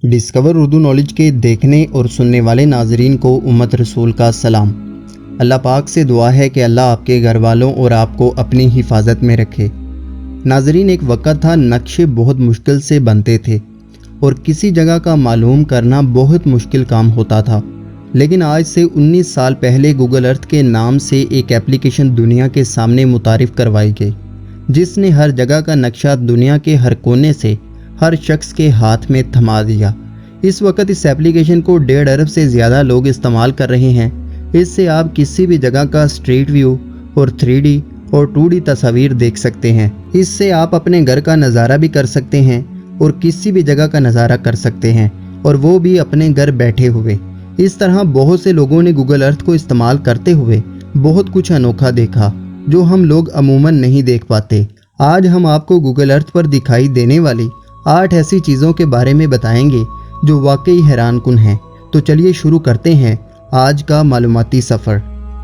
Discover Urdu knowledge के देखने और सुनने वाले नाजरीन को उम्मत रसूल का सलाम। अल्लाह पाक से दुआ है कि अल्लाह आपके घर वालों और आपको अपनी हिफाजत में रखे। नाजरीन, एक वक़्त था नक्शे बहुत मुश्किल से बनते थे और किसी जगह का मालूम करना बहुत मुश्किल काम होता था। लेकिन आज से 19 साल पहले गूगल अर्थ के नाम से एक एप्लीकेशन दुनिया के सामने मुतारिफ़ करवाई गई, जिसने हर जगह का नक्शा दुनिया के हर कोने से हर शख्स के हाथ में थमा दिया। इस वक्त इस एप्लीकेशन को 1.5 अरब से ज़्यादा लोग इस्तेमाल कर रहे हैं। इससे आप किसी भी जगह का स्ट्रीट व्यू और 3D और 2D तस्वीर देख सकते हैं। इससे आप अपने घर का नज़ारा भी कर सकते हैं और किसी भी जगह का नज़ारा कर सकते हैं, और वो भी अपने घर बैठे हुए। इस तरह बहुत से लोगों ने गूगल अर्थ को इस्तेमाल करते हुए बहुत कुछ अनोखा देखा जो हम लोग अमूमन नहीं देख पाते। आज हम आपको गूगल अर्थ पर दिखाई देने वाली 8 ऐसी चीज़ों के बारे में बताएंगे जो वाकई हैरानकुन हैं। तो चलिए शुरू करते हैं आज का मालूमाती सफ़र।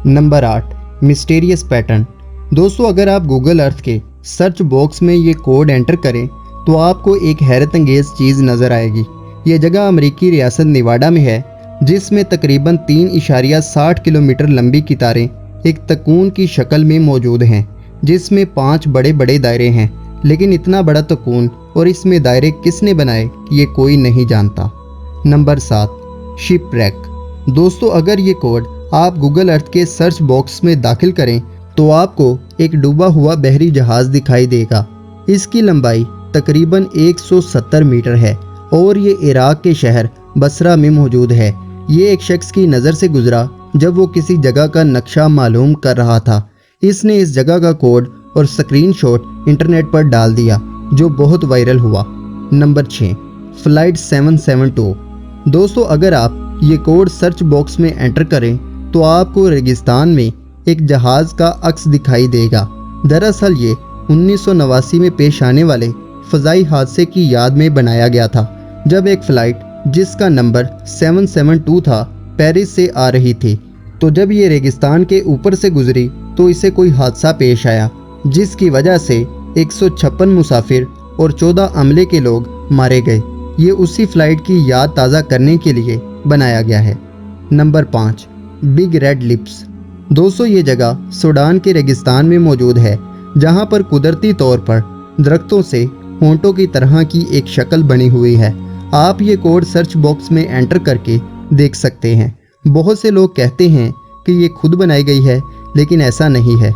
Number 8, mysterious pattern. दोस्तों, अगर आप गूगल अर्थ के सर्च बॉक्स में ये कोड एंटर करें तो आपको एक हैरत अंगेज़ चीज़ नज़र आएगी। ये जगह अमेरिकी रियासत नेवाडा में है, जिसमें तकरीबन 3.60 किलोमीटर लंबी कितारें एक तकून की शक्ल में मौजूद हैं, जिसमें 5 बड़े बड़े दायरे हैं। लेकिन इतना बड़ा तकून और इसमें दायरे किसने बनाए ये कोई नहीं जानता। Number 7, shipwreck. दोस्तों, अगर ये कोड आप गूगल अर्थ के सर्च बॉक्स में दाखिल करें तो आपको एक डूबा हुआ बहरी जहाज़ दिखाई देगा। इसकी लंबाई तकरीबन 170 मीटर है और ये इराक के शहर बसरा में मौजूद है। ये एक शख्स की नज़र से गुजरा जब वो किसी जगह का नक्शा मालूम कर रहा था। इसने इस जगह का कोड और स्क्रीनशॉट इंटरनेट पर डाल दिया, जो बहुत वायरल हुआ। Number 6, flight 772। दोस्तों, अगर आप ये कोड सर्च बॉक्स में एंटर करें तो आपको रेगिस्तान में एक जहाज़ का अक्स दिखाई देगा। दरअसल ये 1989 में पेश आने वाले फ़ज़ाई हादसे की याद में बनाया गया था, जब एक फ़्लाइट जिसका नंबर 772 था पेरिस से आ रही थी। तो जब ये रेगिस्तान के ऊपर से गुजरी तो इसे कोई हादसा पेश आया, जिसकी वजह से 156 मुसाफिर और 14 अमले के लोग मारे गए। ये उसी फ्लाइट की याद ताज़ा करने के लिए बनाया गया है। Number 5, big red lips. दोस्तों, ये जगह सूडान के रेगिस्तान में मौजूद है, जहाँ पर कुदरती तौर पर दरख्तों से होंठों की तरह की एक शक्ल बनी हुई है। आप ये कोड सर्च बॉक्स में एंटर करके देख सकते हैं। बहुत से लोग कहते हैं कि ये खुद बनाई गई है, लेकिन ऐसा नहीं है,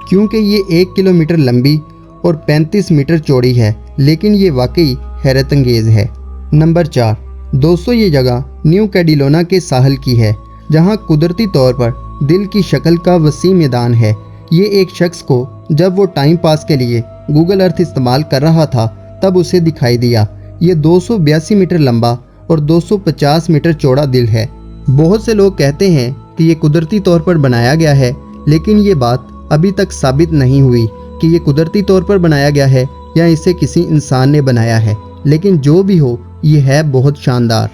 क्योंकि ये 1 किलोमीटर लंबी और 35 मीटर चौड़ी है। लेकिन ये वाकई हैरत अंगेज़ है। नंबर 4, दोस्तों, ये जगह न्यू कैडिलोना के साहल की है, जहाँ कुदरती तौर पर दिल की शक्ल का वसी मैदान है। ये एक शख्स को जब वो टाइम पास के लिए गूगल अर्थ इस्तेमाल कर रहा था तब उसे दिखाई दिया। ये 282 मीटर लंबा और 250 मीटर चौड़ा दिल है। बहुत से लोग कहते हैं कि ये कुदरती तौर पर बनाया गया है, लेकिन ये बात अभी तक साबित नहीं हुई कि ये कुदरती तौर पर बनाया गया है या इसे किसी इंसान ने बनाया है। लेकिन जो भी हो, ये है बहुत शानदार।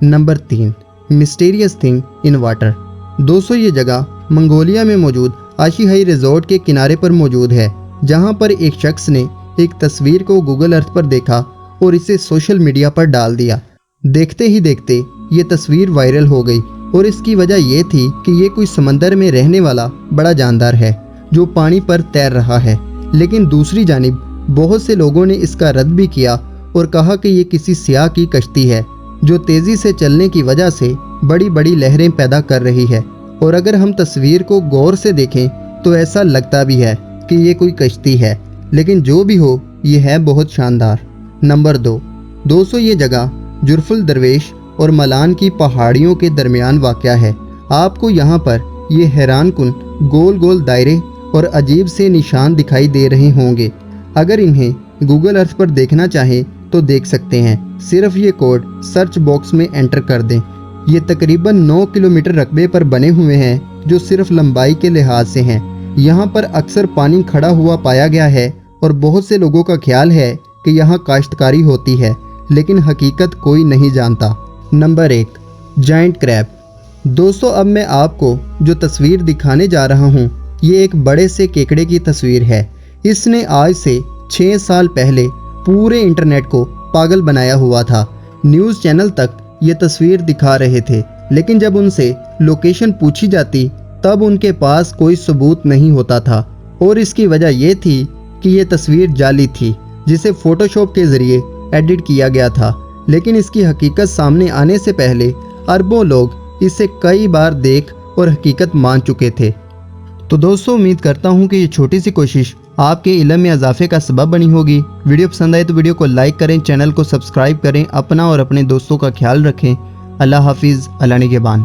Number 3, mysterious thing in water. दोस्तों, ये जगह मंगोलिया में मौजूद आशीहाई रिजॉर्ट के किनारे पर मौजूद है, जहाँ पर एक शख्स ने एक तस्वीर को गूगल अर्थ पर देखा और इसे सोशल मीडिया पर डाल दिया। देखते ही देखते ये तस्वीर वायरल हो गई, और इसकी वजह ये थी कि ये कोई समंदर में रहने वाला बड़ा जानदार है जो पानी पर तैर रहा है। लेकिन दूसरी जानिब बहुत से लोगों ने इसका रद्द भी किया और कहा कि ये किसी सियाह की कश्ती है जो तेज़ी से चलने की वजह से बड़ी बड़ी लहरें पैदा कर रही है। और अगर हम तस्वीर को गौर से देखें तो ऐसा लगता भी है कि ये कोई कश्ती है। लेकिन जो भी हो, ये है बहुत शानदार। नंबर 2, दोस्तों, ये जगह जुर्फुल दरवेश और मलान की पहाड़ियों के दरमियान वाक़या है। आपको यहाँ पर ये हैरानकुन गोल गोल दायरे और अजीब से निशान दिखाई दे रहे होंगे। अगर इन्हें गूगल अर्थ पर देखना चाहें तो देख सकते हैं। सिर्फ ये कोड सर्च बॉक्स में एंटर कर दें। ये तकरीबन 9 किलोमीटर रकबे पर बने हुए हैं, जो सिर्फ लंबाई के लिहाज से हैं। यहाँ पर अक्सर पानी खड़ा हुआ पाया गया है और बहुत से लोगों का ख्याल है कि यहाँ काश्तकारी होती है, लेकिन हकीकत कोई नहीं जानता। Number 1, giant crab. दोस्तों, अब मैं आपको जो तस्वीर दिखाने जा रहा हूँ ये एक बड़े से केकड़े की तस्वीर है। इसने आज से 6 साल पहले पूरे इंटरनेट को पागल बनाया हुआ था। نیوز چینل تک یہ تصویر دکھا رہے تھے، لیکن جب ان سے لوکیشن پوچھی جاتی تب ان کے پاس کوئی ثبوت نہیں ہوتا تھا، اور اس کی وجہ یہ تھی کہ یہ تصویر جعلی تھی جسے فوٹو شاپ کے ذریعے ایڈٹ کیا گیا تھا، لیکن اس کی حقیقت سامنے آنے سے پہلے اربوں لوگ اسے کئی بار دیکھ اور حقیقت مان چکے تھے۔ تو دوستو، امید کرتا ہوں کہ یہ چھوٹی سی کوشش آپ کے علم میں اضافے کا سبب بنی ہوگی۔ ویڈیو پسند آئے تو ویڈیو کو لائک کریں، چینل کو سبسکرائب کریں، اپنا اور اپنے دوستوں کا خیال رکھیں۔ اللہ حافظ، اللہ نگہبان۔